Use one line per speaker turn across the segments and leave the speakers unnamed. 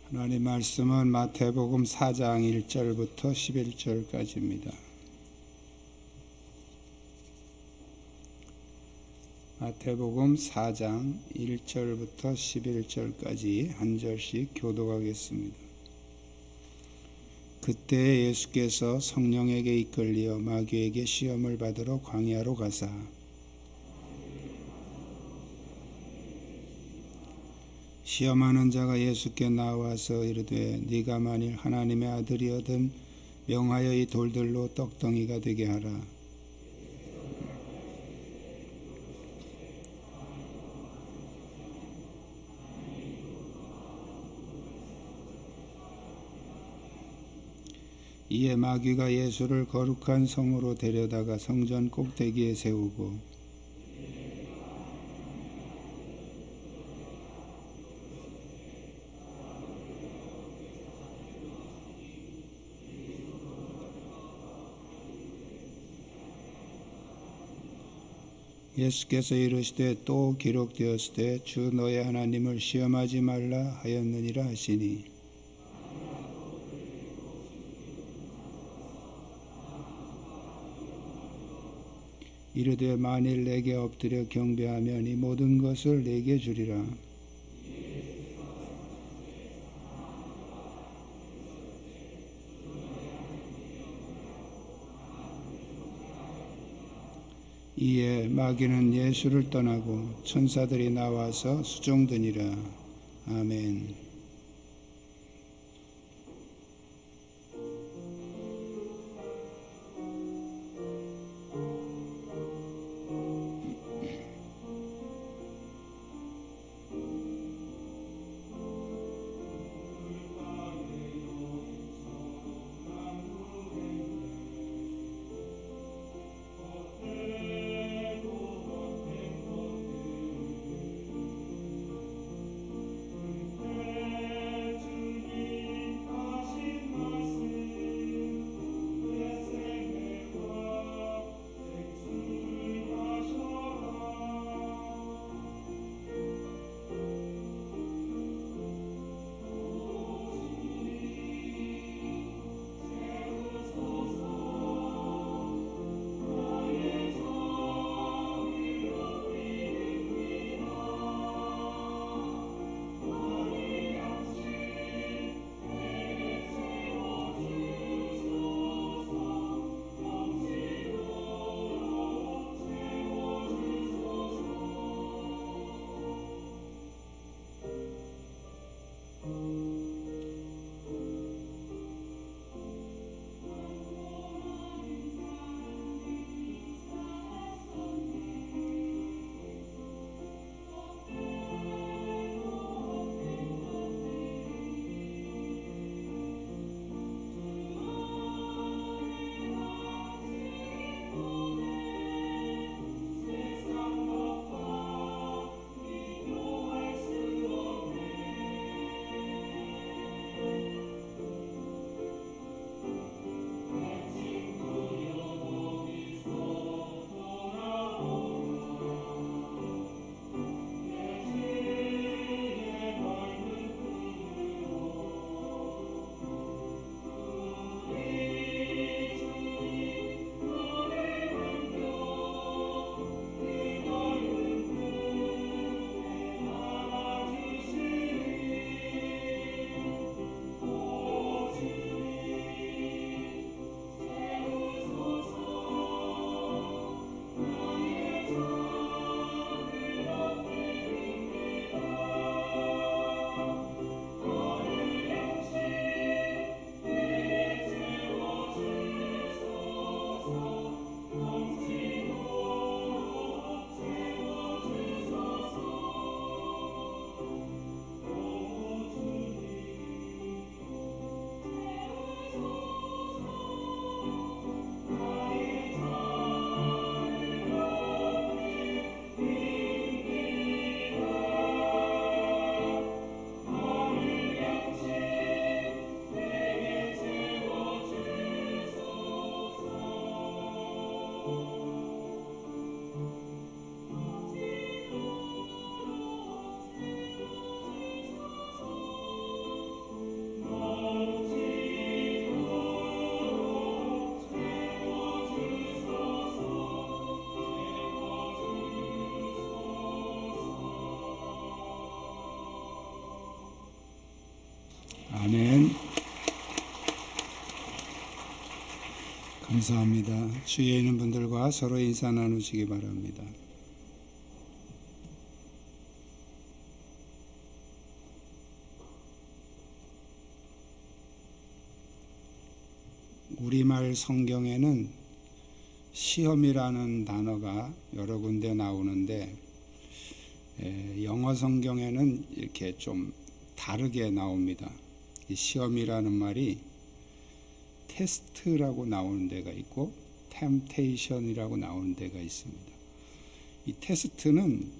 하나님 말씀은 마태복음 4장 1절부터 11절까지입니다. 마태복음 4장 1절부터 11절까지 한 절씩 교독하겠습니다. 그때 예수께서 성령에게 이끌리어 마귀에게 시험을 받으러 광야로 가사 시험하는 자가 예수께 나와서 이르되 네가 만일 하나님의 아들이거든 명하여 이 돌들로 떡덩이가 되게 하라. 이에 마귀가 예수를 거룩한 성으로 데려다가 성전 꼭대기에 세우고 예수께서 이르시되 또 기록되었으되 주 너의 하나님을 시험하지 말라 하였느니라 하시니 이르되 만일 내게 엎드려 경배하면 이 모든 것을 내게 주리라. 이에 마귀는 예수를 떠나고 천사들이 나와서 수종드니라. 아멘. 아멘. 감사합니다. 주위에 있는 분들과 서로 인사 나누시기 바랍니다. 우리말 성경에는 시험이라는 단어가 여러 군데 나오는데 영어 성경에는 이렇게 좀 다르게 나옵니다. 이 시험이라는 말이 테스트라고 나오는 데가 있고 템테이션이라고 나오는 데가 있습니다. 이 테스트는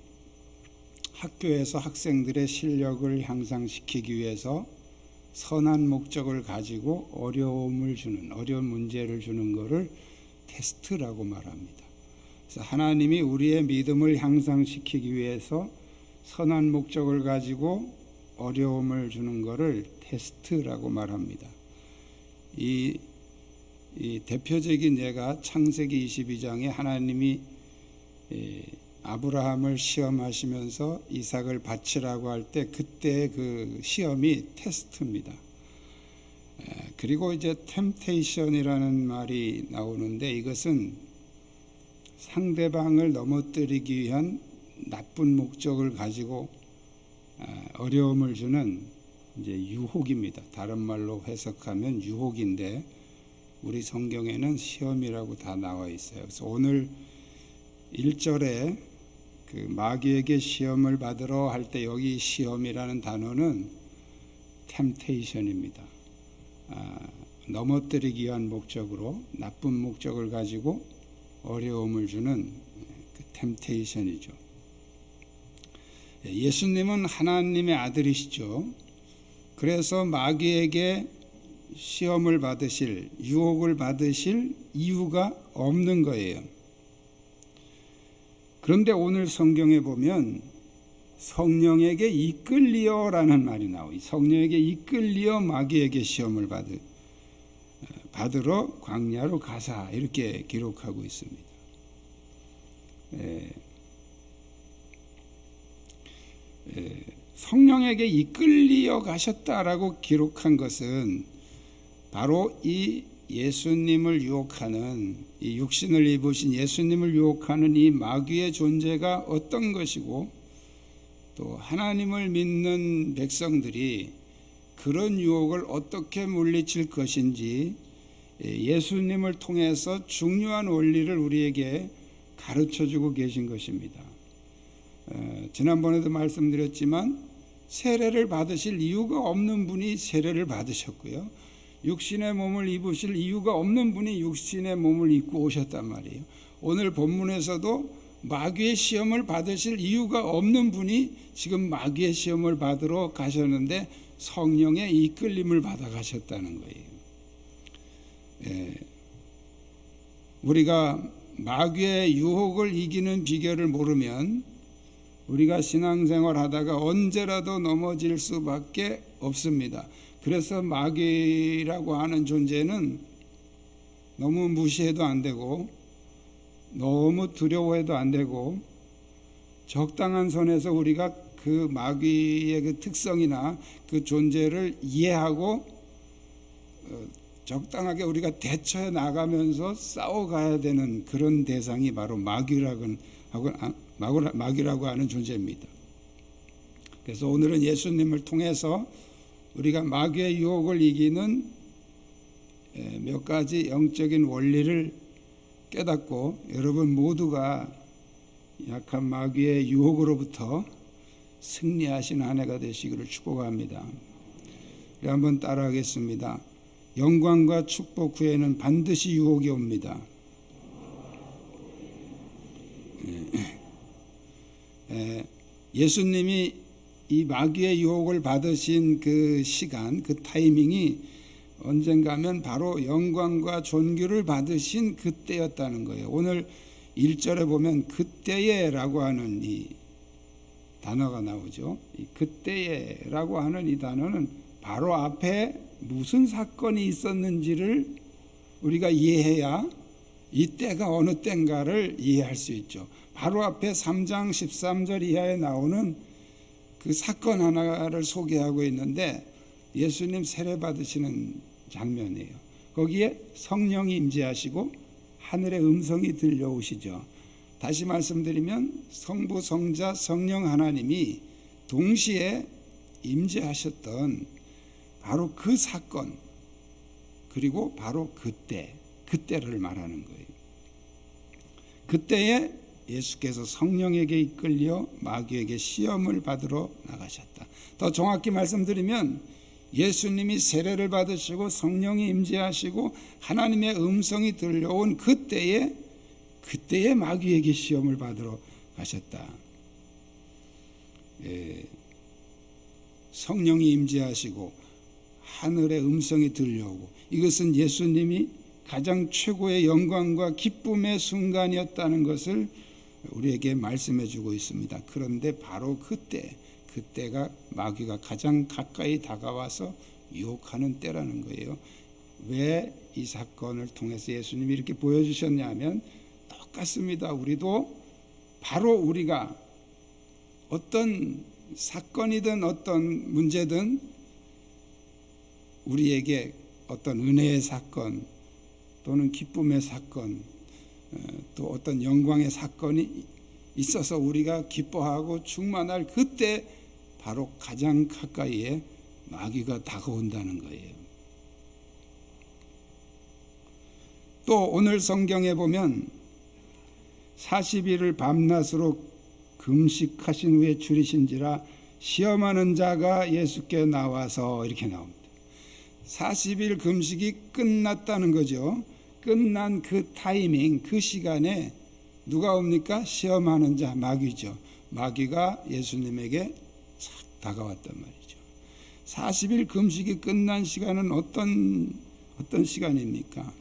학교에서 학생들의 실력을 향상시키기 위해서 선한 목적을 가지고 어려운 문제를 주는 것을 테스트라고 말합니다. 그래서 하나님이 우리의 믿음을 향상시키기 위해서 선한 목적을 가지고 어려움을 주는 것을 테스트라고 말합니다. 이 대표적인 예가 창세기 22장에 하나님이 아브라함을 시험하시면서 이삭을 바치라고 할 때 그때 그 시험이 테스트입니다. 그리고 이제 템테이션이라는 말이 나오는데 이것은 상대방을 넘어뜨리기 위한 나쁜 목적을 가지고 어려움을 주는 이제 유혹입니다. 다른 말로 해석하면 유혹인데 우리 성경에는 시험이라고 다 나와 있어요. 그래서 오늘 1절에 그 마귀에게 시험을 받으러 할 때 여기 시험이라는 단어는 템테이션입니다. 넘어뜨리기 위한 목적으로 나쁜 목적을 가지고 어려움을 주는 그 템테이션이죠. 예수님은 하나님의 아들이시죠. 그래서 마귀에게 시험을 받으실, 유혹을 받으실 이유가 없는 거예요. 그런데 오늘 성경에 보면 성령에게 이끌리어라는 말이 나와요. 성령에게 이끌리어 마귀에게 시험을 받으러 광야로 가사 이렇게 기록하고 있습니다. 성령에게 이끌리어 가셨다라고 기록한 것은 바로 이 예수님을 유혹하는 이 육신을 입으신 예수님을 유혹하는 이 마귀의 존재가 어떤 것이고 또 하나님을 믿는 백성들이 그런 유혹을 어떻게 물리칠 것인지 예수님을 통해서 중요한 원리를 우리에게 가르쳐주고 계신 것입니다. 지난번에도 말씀드렸지만 세례를 받으실 이유가 없는 분이 세례를 받으셨고요. 육신의 몸을 입으실 이유가 없는 분이 육신의 몸을 입고 오셨단 말이에요. 오늘 본문에서도 마귀의 시험을 받으실 이유가 없는 분이 지금 마귀의 시험을 받으러 가셨는데 성령의 이끌림을 받아 가셨다는 거예요. 우리가 마귀의 유혹을 이기는 비결을 모르면 우리가 신앙생활 하다가 언제라도 넘어질 수밖에 없습니다. 그래서 마귀라고 하는 존재는 너무 무시해도 안 되고 너무 두려워해도 안 되고 적당한 선에서 우리가 그 마귀의 그 특성이나 그 존재를 이해하고 적당하게 우리가 대처해 나가면서 싸워가야 되는 그런 대상이 바로 마귀라고 하는 존재입니다. 그래서 오늘은 예수님을 통해서 우리가 마귀의 유혹을 이기는 몇 가지 영적인 원리를 깨닫고 여러분 모두가 약한 마귀의 유혹으로부터 승리하신 한 해가 되시기를 축복합니다. 우리 한번 따라하겠습니다. 영광과 축복 후에는 반드시 유혹이 옵니다. 예수님이 이 마귀의 유혹을 받으신 그 시간, 그 타이밍이 언젠가면 바로 영광과 존귀를 받으신 그때였다는 거예요. 오늘 1절에 보면 그때에라고 하는 이 단어가 나오죠. 이 그때에라고 하는 이 단어는 바로 앞에 무슨 사건이 있었는지를 우리가 이해해야 이때가 어느 때인가를 이해할 수 있죠. 바로 앞에 3장 13절 이하에 나오는 그 사건 하나를 소개하고 있는데 예수님 세례 받으시는 장면이에요. 거기에 성령이 임재하시고 하늘의 음성이 들려오시죠. 다시 말씀드리면 성부, 성자, 성령 하나님이 동시에 임재하셨던 바로 그 사건, 그리고 바로 그때를 말하는 거예요. 그때에 예수께서 성령에게 이끌려 마귀에게 시험을 받으러 나가셨다. 더 정확히 말씀드리면 예수님이 세례를 받으시고 성령이 임재하시고 하나님의 음성이 들려온 그때에 마귀에게 시험을 받으러 가셨다. 성령이 임재하시고 하늘의 음성이 들려오고, 이것은 예수님이 가장 최고의 영광과 기쁨의 순간이었다는 것을 우리에게 말씀해 주고 있습니다. 그런데 바로 그때가 마귀가 가장 가까이 다가와서 유혹하는 때라는 거예요. 왜 이 사건을 통해서 예수님이 이렇게 보여주셨냐 하면 똑같습니다. 우리도 바로 우리가 어떤 사건이든 어떤 문제든 우리에게 어떤 은혜의 사건 또는 기쁨의 사건 또 어떤 영광의 사건이 있어서 우리가 기뻐하고 충만할 그때 바로 가장 가까이에 마귀가 다가온다는 거예요. 또 오늘 성경에 보면 40일을 밤낮으로 금식하신 후에 줄이신지라 시험하는 자가 예수께 나와서 이렇게 나옵니다. 40일 금식이 끝났다는 거죠. 끝난 그 타이밍, 그 시간에 누가 옵니까? 시험하는 자, 마귀죠. 마귀가 예수님에게 착 다가왔단 말이죠. 40일 금식이 끝난 시간은 어떤 시간입니까?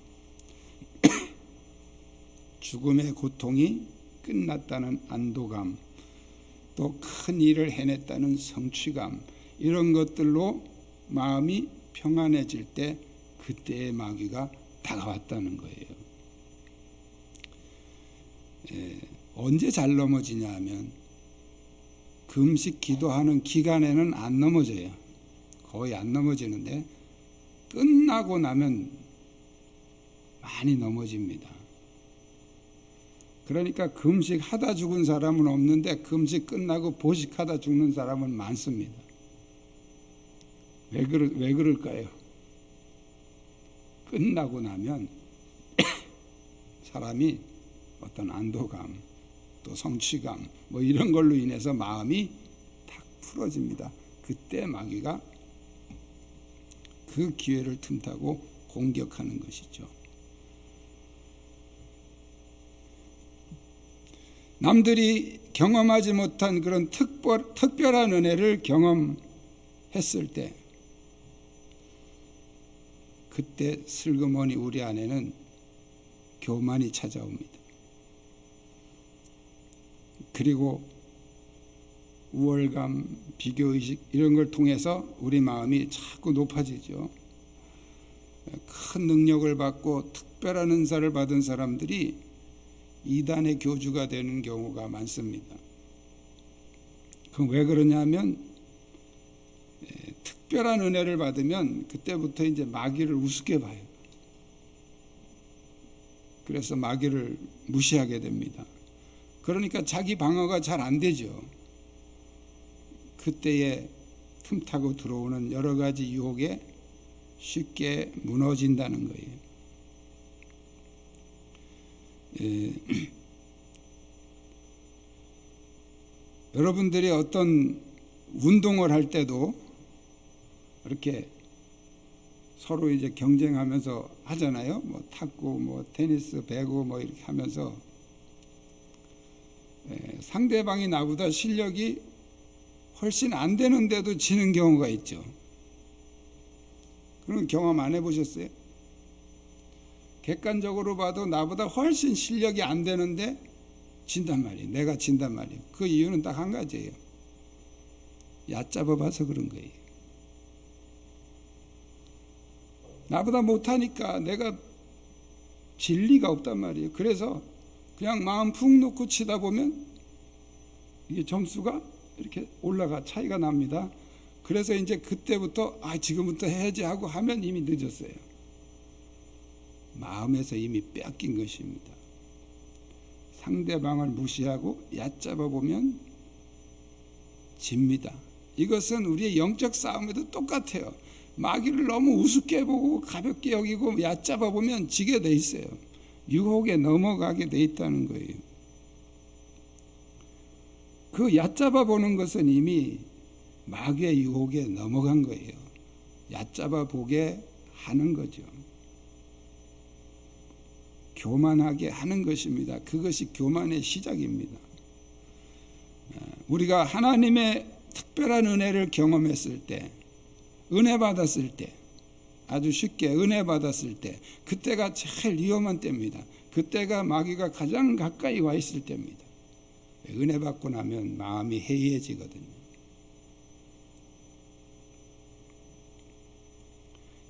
죽음의 고통이 끝났다는 안도감, 또 큰 일을 해냈다는 성취감, 이런 것들로 마음이 평안해질 때 그때의 마귀가 다가왔다는 거예요. 언제 잘 넘어지냐 하면 금식 기도하는 기간에는 안 넘어져요. 거의 안 넘어지는데 끝나고 나면 많이 넘어집니다. 그러니까 금식하다 죽은 사람은 없는데 금식 끝나고 보식하다 죽는 사람은 많습니다. 왜 그럴까요? 끝나고 나면 사람이 어떤 안도감, 또 성취감, 뭐 이런 걸로 인해서 마음이 탁 풀어집니다. 그때 마귀가 그 기회를 틈타고 공격하는 것이죠. 남들이 경험하지 못한 그런 특별한 은혜를 경험했을 때, 그때 슬그머니 우리 안에는 교만이 찾아옵니다. 그리고 우월감, 비교의식 이런 걸 통해서 우리 마음이 자꾸 높아지죠. 큰 능력을 받고 특별한 은사를 받은 사람들이 이단의 교주가 되는 경우가 많습니다. 그럼 왜 그러냐면 특별한 은혜를 받으면 그때부터 이제 마귀를 우습게 봐요. 그래서 마귀를 무시하게 됩니다. 그러니까 자기 방어가 잘 안 되죠. 그때에 틈타고 들어오는 여러 가지 유혹에 쉽게 무너진다는 거예요. 여러분들이 어떤 운동을 할 때도 이렇게 서로 이제 경쟁하면서 하잖아요. 뭐 탁구, 뭐 테니스, 배구 뭐 이렇게 하면서 상대방이 나보다 실력이 훨씬 안 되는데도 지는 경우가 있죠. 그런 경험 안 해보셨어요? 객관적으로 봐도 나보다 훨씬 실력이 안 되는데 진단 말이에요. 내가 진단 말이에요. 그 이유는 딱 한 가지예요. 얕잡아 봐서 그런 거예요. 나보다 못하니까 내가 질 리가 없단 말이에요. 그래서 그냥 마음 푹 놓고 치다 보면 이게 점수가 이렇게 차이가 납니다. 그래서 이제 그때부터 지금부터 해야지 하고 하면 이미 늦었어요. 마음에서 이미 빼앗긴 것입니다. 상대방을 무시하고 얕잡아 보면 집니다. 이것은 우리의 영적 싸움에도 똑같아요. 마귀를 너무 우습게 보고 가볍게 여기고 얕잡아 보면 지게 돼 있어요. 유혹에 넘어가게 돼 있다는 거예요. 그 얕잡아 보는 것은 이미 마귀의 유혹에 넘어간 거예요. 얕잡아 보게 하는 거죠. 교만하게 하는 것입니다. 그것이 교만의 시작입니다. 우리가 하나님의 특별한 은혜를 경험했을 때, 은혜 받았을 때, 아주 쉽게 은혜 받았을 때, 그때가 제일 위험한 때입니다. 그때가 마귀가 가장 가까이 와 있을 때입니다. 은혜 받고 나면 마음이 해이해지거든요.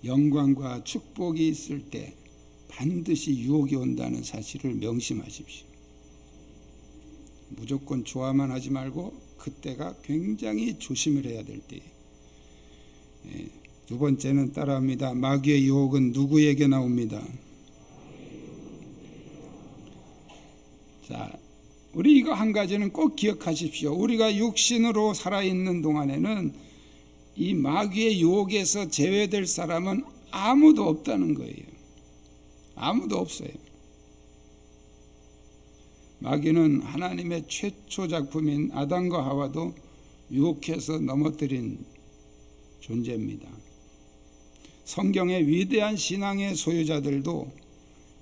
영광과 축복이 있을 때 반드시 유혹이 온다는 사실을 명심하십시오. 무조건 좋아만 하지 말고 그때가 굉장히 조심을 해야 될 때예요. 두 번째는 따라합니다. 마귀의 유혹은 누구에게 나옵니다. 자, 우리 이거 한 가지는 꼭 기억하십시오. 우리가 육신으로 살아있는 동안에는 이 마귀의 유혹에서 제외될 사람은 아무도 없다는 거예요. 아무도 없어요. 마귀는 하나님의 최초 작품인 아담과 하와도 유혹해서 넘어뜨린 존재입니다. 성경의 위대한 신앙의 소유자들도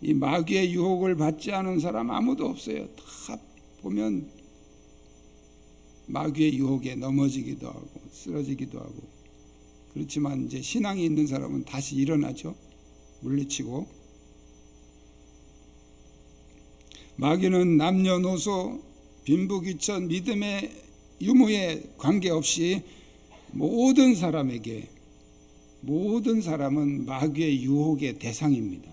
이 마귀의 유혹을 받지 않은 사람 아무도 없어요. 다 보면 마귀의 유혹에 넘어지기도 하고 쓰러지기도 하고. 그렇지만 이제 신앙이 있는 사람은 다시 일어나죠. 물리치고. 마귀는 남녀노소 빈부귀천 믿음의 유무에 관계없이 모든 사람은 마귀의 유혹의 대상입니다.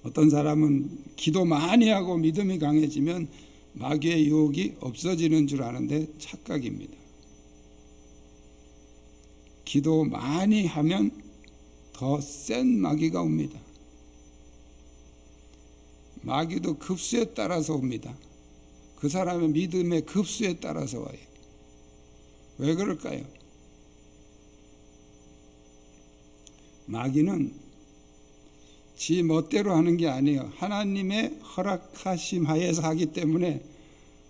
어떤 사람은 기도 많이 하고 믿음이 강해지면 마귀의 유혹이 없어지는 줄 아는데 착각입니다. 기도 많이 하면 더 센 마귀가 옵니다. 마귀도 급수에 따라서 옵니다. 그 사람의 믿음의 급수에 따라서 와요. 왜 그럴까요? 마귀는 지 멋대로 하는 게 아니에요. 하나님의 허락하심 하에서 하기 때문에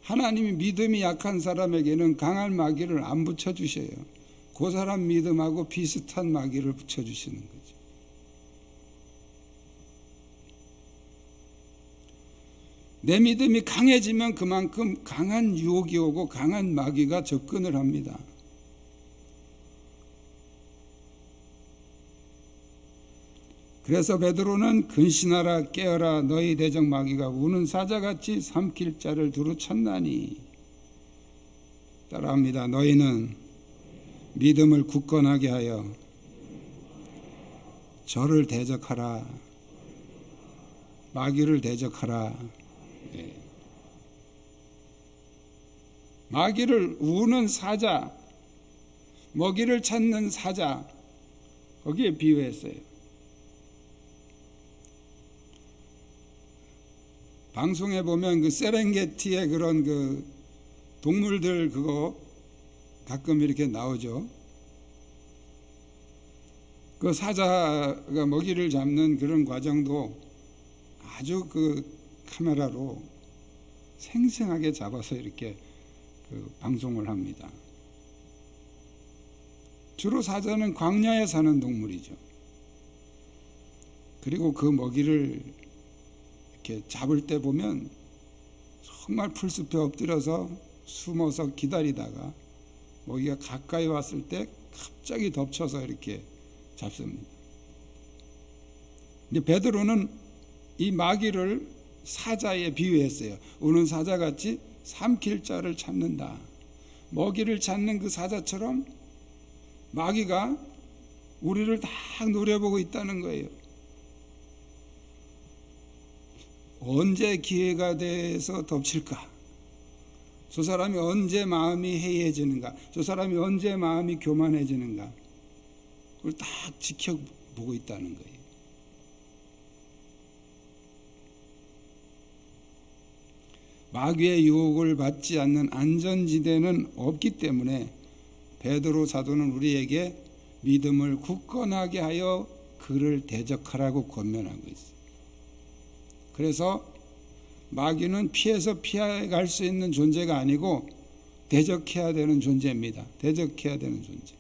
하나님이 믿음이 약한 사람에게는 강한 마귀를 안 붙여주셔요. 그 사람 믿음하고 비슷한 마귀를 붙여주시는 거죠. 내 믿음이 강해지면 그만큼 강한 유혹이 오고 강한 마귀가 접근을 합니다. 그래서 베드로는 근신하라 깨어라 너희 대적 마귀가 우는 사자같이 삼킬 자를 두루 쳤나니. 따라합니다. 너희는 믿음을 굳건하게 하여 저를 대적하라. 마귀를 대적하라. 마귀를 우는 사자, 먹이를 찾는 사자, 거기에 비유했어요. 방송에 보면 그 세렝게티의 그런 그 동물들 그거 가끔 이렇게 나오죠. 그 사자가 먹이를 잡는 그런 과정도 아주 그 카메라로 생생하게 잡아서 이렇게 그 방송을 합니다. 주로 사자는 광야에 사는 동물이죠. 그리고 그 먹이를 이렇게 잡을 때 보면 정말 풀숲에 엎드려서 숨어서 기다리다가 먹이가 가까이 왔을 때 갑자기 덮쳐서 이렇게 잡습니다. 근데 베드로는 이 마귀를 사자에 비유했어요. 우는 사자같이 삼킬 자를 찾는다. 먹이를 찾는 그 사자처럼 마귀가 우리를 다 노려보고 있다는 거예요. 언제 기회가 돼서 덮칠까? 저 사람이 언제 마음이 해이해지는가, 저 사람이 언제 마음이 교만해지는가, 그걸 딱 지켜보고 있다는 거예요. 마귀의 유혹을 받지 않는 안전지대는 없기 때문에 베드로 사도는 우리에게 믿음을 굳건하게 하여 그를 대적하라고 권면하고 있어요. 그래서 마귀는 피해서 피해갈 수 있는 존재가 아니고 대적해야 되는 존재입니다. 대적해야 되는 존재.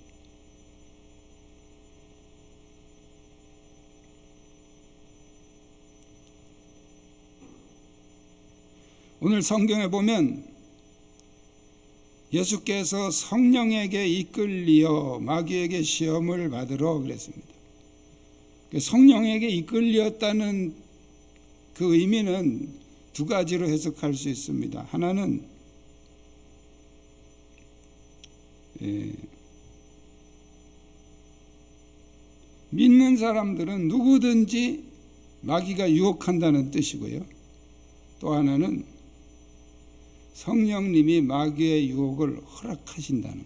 오늘 성경에 보면 예수께서 성령에게 이끌리어 마귀에게 시험을 받으러 그랬습니다. 성령에게 이끌렸다는 그 의미는 두 가지로 해석할 수 있습니다. 하나는 믿는 사람들은 누구든지 마귀가 유혹한다는 뜻이고요. 또 하나는 성령님이 마귀의 유혹을 허락하신다는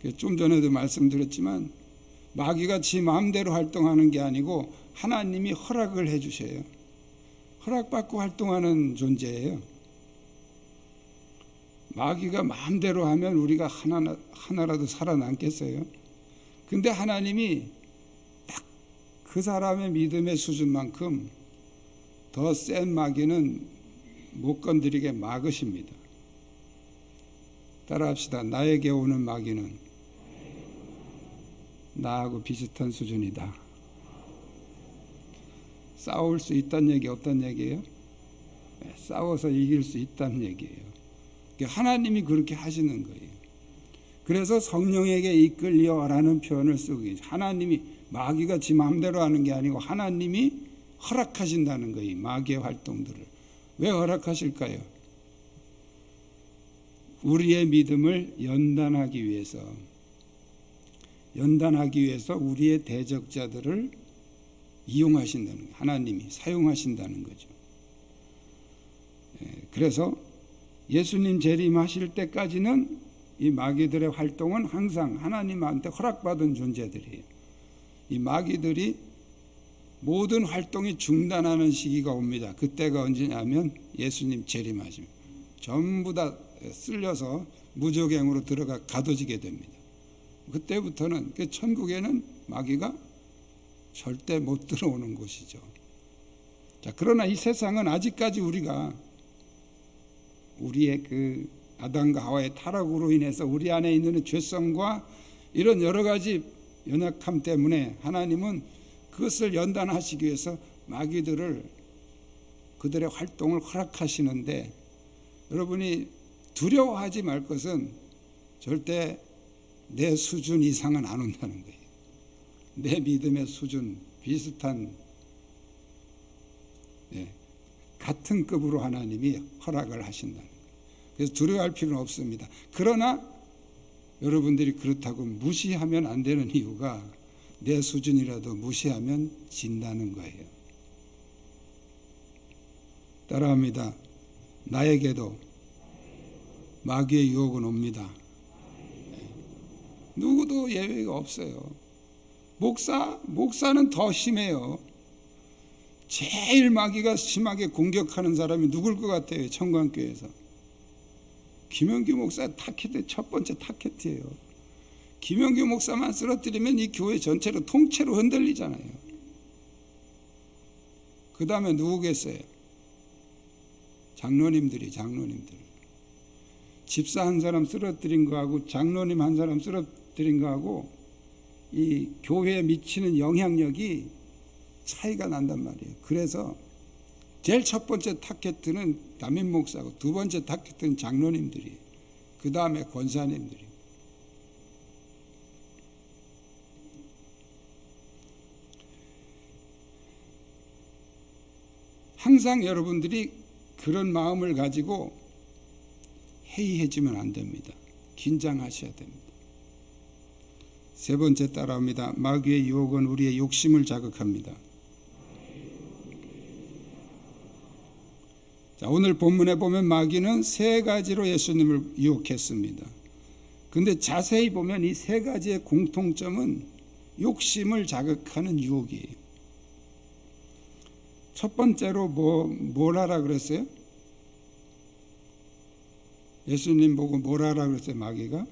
거예요. 좀 전에도 말씀드렸지만 마귀가 지 마음대로 활동하는 게 아니고 하나님이 허락을 해주셔요. 허락받고 활동하는 존재예요. 마귀가 마음대로 하면 우리가 하나라도 살아남겠어요? 근데 하나님이 딱 그 사람의 믿음의 수준만큼 더 센 마귀는 못 건드리게 막으십니다. 따라합시다. 나에게 오는 마귀는 나하고 비슷한 수준이다. 싸울 수 있다는 얘기 어떤 얘기예요? 싸워서 이길 수 있다는 얘기예요. 하나님이 그렇게 하시는 거예요. 그래서 성령에게 이끌려라는 표현을 쓰고 계세요. 하나님이, 마귀가 지 마음대로 하는 게 아니고 하나님이 허락하신다는 거예요. 마귀의 활동들을. 왜 허락하실까요? 우리의 믿음을 연단하기 위해서 우리의 대적자들을 이용하신다는 거예요. 하나님이 사용하신다는 거죠. 그래서 예수님 재림하실 때까지는 이 마귀들의 활동은 항상 하나님한테 허락받은 존재들이에요. 이 마귀들이 모든 활동이 중단하는 시기가 옵니다. 그때가 언제냐면 예수님 재림하시면 전부 다 쓸려서 무저갱으로 들어가 가둬지게 됩니다. 그때부터는 천국에는 마귀가 절대 못 들어오는 곳이죠. 자, 그러나 이 세상은 아직까지 우리가 우리의 그 아담과 하와의 타락으로 인해서 우리 안에 있는 죄성과 이런 여러 가지 연약함 때문에 하나님은 그것을 연단하시기 위해서 마귀들을, 그들의 활동을 허락하시는데, 여러분이 두려워하지 말 것은 절대 내 수준 이상은 안 온다는 거예요. 내 믿음의 수준 비슷한, 같은 급으로 하나님이 허락을 하신다는 거예요. 그래서 두려워할 필요는 없습니다. 그러나 여러분들이 그렇다고 무시하면 안 되는 이유가 내 수준이라도 무시하면 진다는 거예요. 따라합니다. 나에게도 마귀의 유혹은 옵니다. 누구도 예외가 없어요. 목사는 더 심해요. 제일 마귀가 심하게 공격하는 사람이 누굴 것 같아요? 청광교회에서 김영규 목사 타켓의 첫 번째 타켓이에요. 김영규 목사만 쓰러뜨리면 이 교회 전체로 통째로 흔들리잖아요. 그 다음에 누구겠어요? 장로님들. 집사 한 사람 쓰러뜨린 거하고 장로님 한 사람 쓰러뜨린 거하고 이 교회에 미치는 영향력이 차이가 난단 말이에요. 그래서 제일 첫 번째 타겟은 담임 목사고 두 번째 타겟은 장로님들이에요. 그 다음에 권사님들이에요. 항상 여러분들이 그런 마음을 가지고 해이해지면 안 됩니다. 긴장하셔야 됩니다. 세 번째 따라옵니다. 마귀의 유혹은 우리의 욕심을 자극합니다. 자, 오늘 본문에 보면 마귀는 세 가지로 예수님을 유혹했습니다. 근데 자세히 보면 이 세 가지의 공통점은 욕심을 자극하는 유혹이에요. 첫 번째로 뭘 하라 그랬어요? 예수님 보고 뭘 하라 그랬어요? 마귀가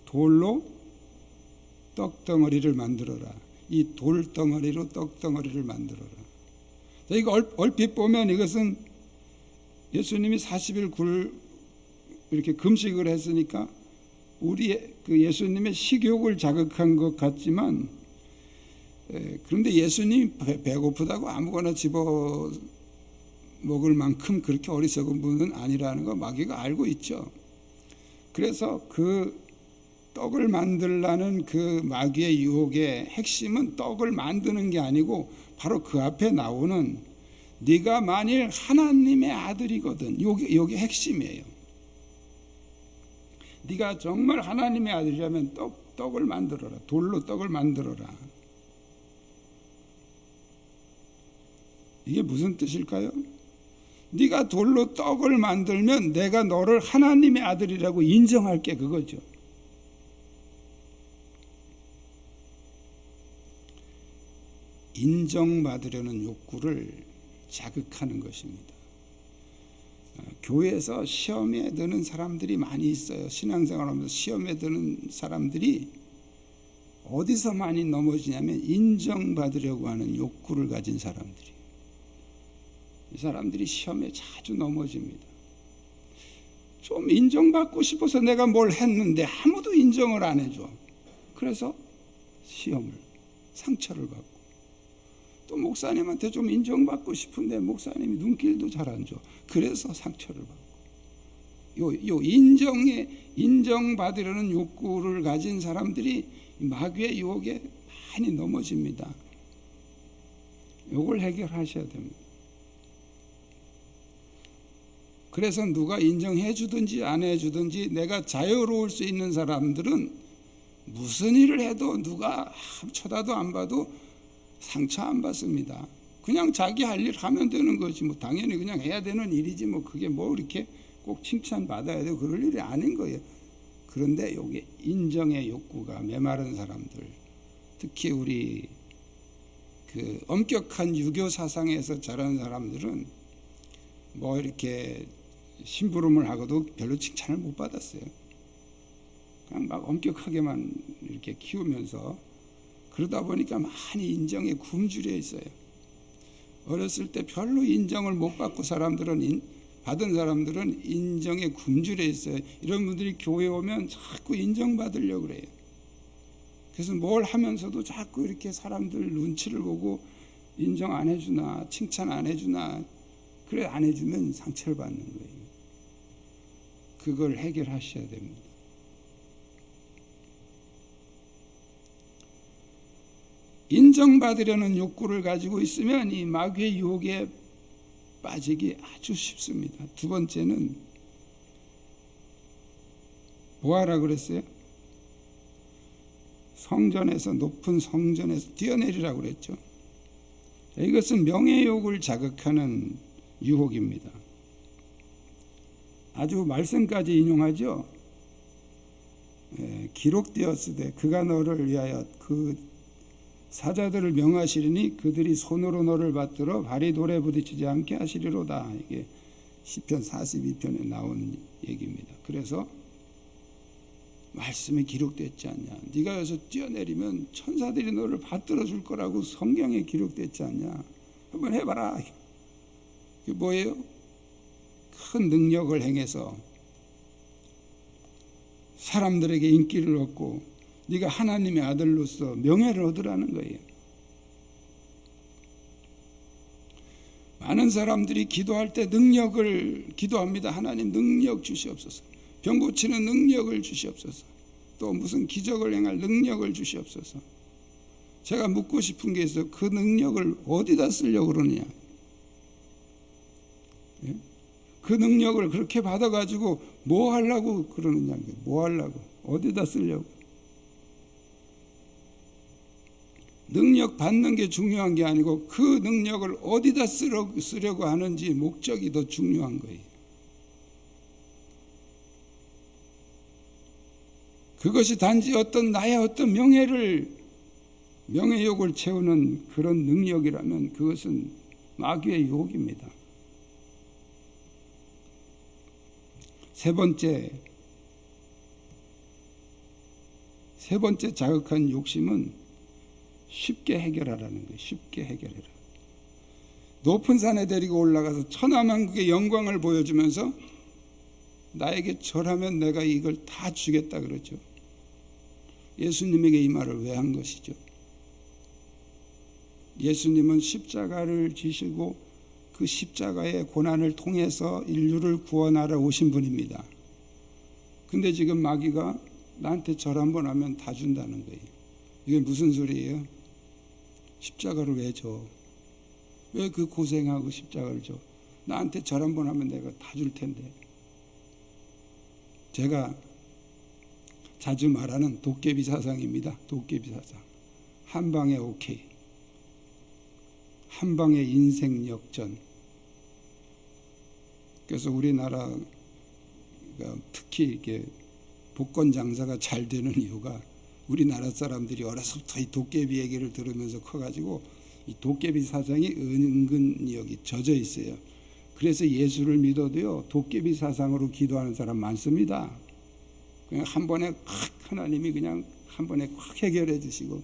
돌로 떡덩어리를 만들어라. 이 돌덩어리로 떡덩어리를 만들어라. 자, 이거 얼핏 보면 이것은 예수님이 40일 이렇게 금식을 했으니까 그 예수님의 식욕을 자극한 것 같지만, 그런데 예수님이 배고프다고 아무거나 집어 먹을 만큼 그렇게 어리석은 분은 아니라는 거 마귀가 알고 있죠. 그래서 그 떡을 만들라는 그 마귀의 유혹의 핵심은 떡을 만드는 게 아니고 바로 그 앞에 나오는 네가 만일 하나님의 아들이거든, 요게 핵심이에요. 네가 정말 하나님의 아들이라면 떡을 만들어라. 돌로 떡을 만들어라. 이게 무슨 뜻일까요? 네가 돌로 떡을 만들면 내가 너를 하나님의 아들이라고 인정할게, 그거죠. 인정받으려는 욕구를 자극하는 것입니다. 교회에서 시험에 드는 사람들이 많이 있어요. 신앙생활하면서 시험에 드는 사람들이 어디서 많이 넘어지냐면 인정받으려고 하는 욕구를 가진 사람들이에요. 이 사람들이 시험에 자주 넘어집니다. 좀 인정받고 싶어서 내가 뭘 했는데 아무도 인정을 안 해줘. 그래서 상처를 받고, 또 목사님한테 좀 인정받고 싶은데 목사님이 눈길도 잘 안 줘. 그래서 상처를 받고. 인정받으려는 욕구를 가진 사람들이 마귀의 유혹에 많이 넘어집니다. 이걸 해결하셔야 됩니다. 그래서 누가 인정해 주든지 안 해주든지 내가 자유로울 수 있는 사람들은 무슨 일을 해도 누가 쳐다도 안 봐도 상처 안 받습니다. 그냥 자기 할 일 하면 되는 거지, 뭐 당연히 그냥 해야 되는 일이지, 뭐 그게 뭐 이렇게 꼭 칭찬 받아야 되고 그럴 일이 아닌 거예요. 그런데 여기 인정의 욕구가 메마른 사람들, 특히 우리 그 엄격한 유교 사상에서 자란 사람들은 뭐 이렇게 심부름을 하고도 별로 칭찬을 못 받았어요. 그냥 막 엄격하게만 이렇게 키우면서 그러다 보니까 많이 인정에 굶주려 있어요. 어렸을 때 별로 인정을 못 받고 받은 사람들은 인정에 굶주려 있어요. 이런 분들이 교회 오면 자꾸 인정받으려고 그래요. 그래서 뭘 하면서도 자꾸 이렇게 사람들 눈치를 보고 인정 안 해주나, 칭찬 안 해주나. 그래, 안 해주면 상처를 받는 거예요. 그걸 해결하셔야 됩니다. 인정받으려는 욕구를 가지고 있으면 이 마귀의 유혹에 빠지기 아주 쉽습니다. 두 번째는 뭐하라 그랬어요? 높은 성전에서 뛰어내리라고 그랬죠. 이것은 명예욕을 자극하는 유혹입니다. 아주 말씀까지 인용하죠. 기록되었으되 그가 너를 위하여 그 사자들을 명하시리니 그들이 손으로 너를 받들어 발이 돌에 부딪히지 않게 하시리로다. 이게 시편 42편에 나온 얘기입니다. 그래서 말씀에 기록됐지 않냐, 네가 여기서 뛰어내리면 천사들이 너를 받들어 줄 거라고 성경에 기록됐지 않냐, 한번 해봐라. 이게 뭐예요? 큰 능력을 행해서 사람들에게 인기를 얻고 네가 하나님의 아들로서 명예를 얻으라는 거예요. 많은 사람들이 기도할 때 기도합니다. 하나님 능력 주시옵소서. 병 고치는 능력을 주시옵소서. 또 무슨 기적을 행할 능력을 주시옵소서. 제가 묻고 싶은 게 있어요. 그 능력을 어디다 쓰려고 그러느냐? 예? 그 능력을 그렇게 받아가지고 뭐 하려고 그러느냐? 뭐 하려고? 어디다 쓰려고? 능력 받는 게 중요한 게 아니고 그 능력을 어디다 쓰려고 하는지 목적이 더 중요한 거예요. 그것이 단지 나의 어떤 명예욕을 채우는 그런 능력이라면 그것은 마귀의 유혹입니다. 세 번째 자극한 욕심은 쉽게 해결하라는 거예요. 쉽게 해결해라. 높은 산에 데리고 올라가서 천하만국의 영광을 보여주면서 나에게 절하면 내가 이걸 다 주겠다 그러죠. 예수님에게 이 말을 왜 한 것이죠? 예수님은 십자가를 지시고 그 십자가의 고난을 통해서 인류를 구원하러 오신 분입니다. 근데 지금 마귀가 나한테 절 한번 하면 다 준다는 거예요. 이게 무슨 소리예요? 십자가를 왜 줘? 왜 그 고생하고 십자가를 줘? 나한테 절 한번 하면 내가 다 줄 텐데. 제가 자주 말하는 도깨비 사상입니다. 도깨비 사상. 한 방에 오케이. 한 방에 인생 역전. 그래서 우리나라가 특히 이렇게 복권 장사가 잘 되는 이유가 우리나라 사람들이 어려서부터 이 도깨비 얘기를 들으면서 커가지고 이 도깨비 사상이 은근히 여기 젖어 있어요. 그래서 예수를 믿어도요 도깨비 사상으로 기도하는 사람 많습니다. 그냥 한 번에 확 하나님이 그냥 한 번에 확 해결해 주시고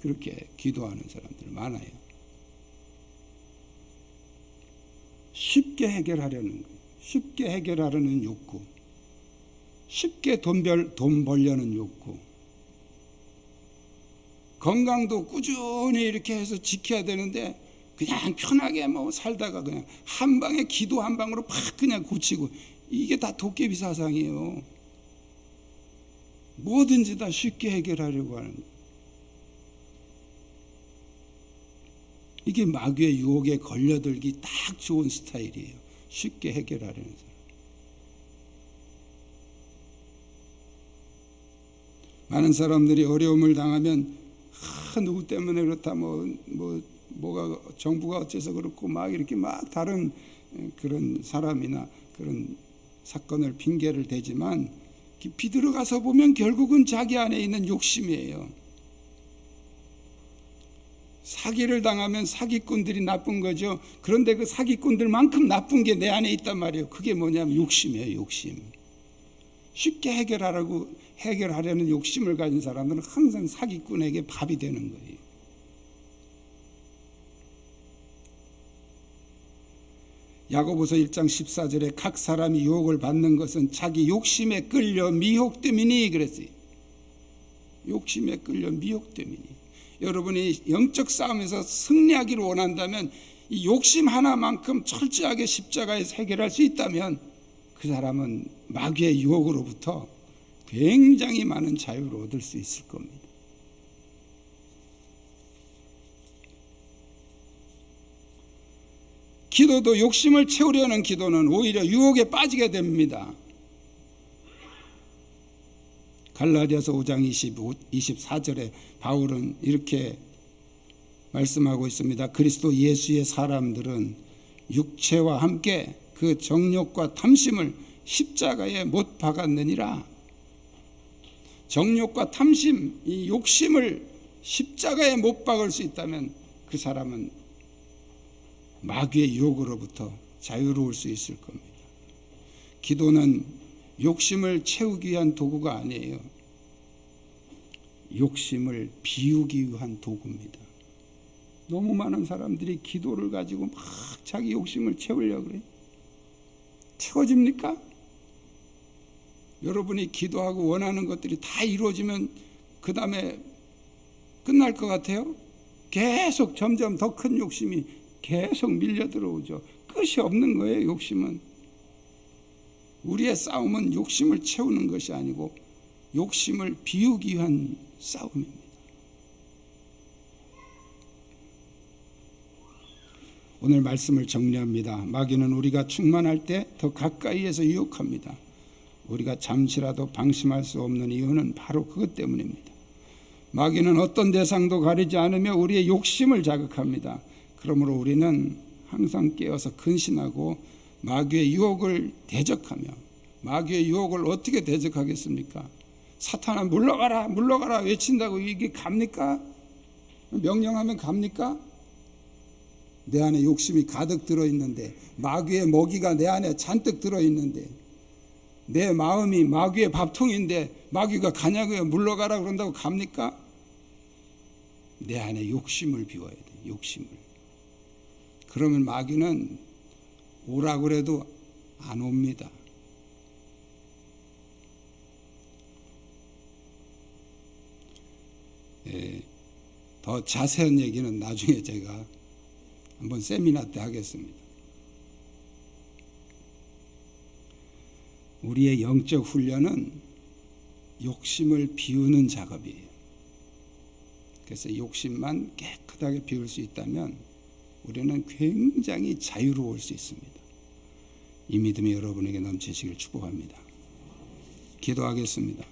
그렇게 기도하는 사람들 많아요. 쉽게 해결하려는 거예요. 쉽게 해결하려는 욕구, 쉽게 돈 벌려는 욕구, 건강도 꾸준히 이렇게 해서 지켜야 되는데 그냥 편하게 살다가 그냥 한 방에 기도 한 방으로 팍 그냥 고치고, 이게 다 도깨비 사상이에요. 뭐든지 다 쉽게 해결하려고 하는 거예요. 이게 마귀의 유혹에 걸려들기 딱 좋은 스타일이에요. 쉽게 해결하려는 사람. 많은 사람들이 어려움을 당하면 누구 때문에 그렇다 뭐가 정부가 어째서 그렇고 막 이렇게 막 다른 그런 사람이나 그런 사건을 핑계를 대지만 깊이 들어가서 보면 결국은 자기 안에 있는 욕심이에요. 사기를 당하면 사기꾼들이 나쁜 거죠. 그런데 그 사기꾼들만큼 나쁜 게 내 안에 있단 말이에요. 그게 뭐냐면 욕심이에요. 욕심. 쉽게 해결하려는 욕심을 가진 사람들은 항상 사기꾼에게 밥이 되는 거예요. 야고보서 1장 14절에 각 사람이 유혹을 받는 것은 자기 욕심에 끌려 미혹됨이니 그랬어요. 욕심에 끌려 미혹됨이니. 여러분이 영적 싸움에서 승리하기를 원한다면 이 욕심 하나만큼 철저하게 십자가에서 해결할 수 있다면 그 사람은 마귀의 유혹으로부터 굉장히 많은 자유를 얻을 수 있을 겁니다. 기도도 욕심을 채우려는 기도는 오히려 유혹에 빠지게 됩니다. 갈라디아서 5장 24절에 바울은 이렇게 말씀하고 있습니다. 그리스도 예수의 사람들은 육체와 함께 그 정욕과 탐심을 십자가에 못 박았느니라. 정욕과 탐심, 이 욕심을 십자가에 못 박을 수 있다면 그 사람은 마귀의 유혹으로부터 자유로울 수 있을 겁니다. 기도는 욕심을 채우기 위한 도구가 아니에요. 욕심을 비우기 위한 도구입니다. 너무 많은 사람들이 기도를 가지고 막 자기 욕심을 채우려고 그래요. 채워집니까? 여러분이 기도하고 원하는 것들이 다 이루어지면 그 다음에 끝날 것 같아요? 계속 점점 더 큰 욕심이 계속 밀려 들어오죠. 끝이 없는 거예요. 욕심은. 우리의 싸움은 욕심을 채우는 것이 아니고 욕심을 비우기 위한 싸움입니다. 오늘 말씀을 정리합니다. 마귀는 우리가 충만할 때 더 가까이에서 유혹합니다. 우리가 잠시라도 방심할 수 없는 이유는 바로 그것 때문입니다. 마귀는 어떤 대상도 가리지 않으며 우리의 욕심을 자극합니다. 그러므로 우리는 항상 깨어서 근신하고 마귀의 유혹을 대적하며, 마귀의 유혹을 어떻게 대적하겠습니까? 사탄아 물러가라 물러가라 외친다고 이게 갑니까? 명령하면 갑니까? 내 안에 욕심이 가득 들어있는데, 마귀의 먹이가 내 안에 잔뜩 들어있는데, 내 마음이 마귀의 밥통인데 마귀가 가냐고요? 물러가라 그런다고 갑니까? 내 안에 욕심을 비워야 돼. 욕심을. 그러면 마귀는 오라고 해도 안 옵니다. 더 자세한 얘기는 나중에 제가 한번 세미나 때 하겠습니다. 우리의 영적 훈련은 욕심을 비우는 작업이에요. 그래서 욕심만 깨끗하게 비울 수 있다면 우리는 굉장히 자유로울 수 있습니다. 이 믿음이 여러분에게 넘치시길 축복합니다. 기도하겠습니다.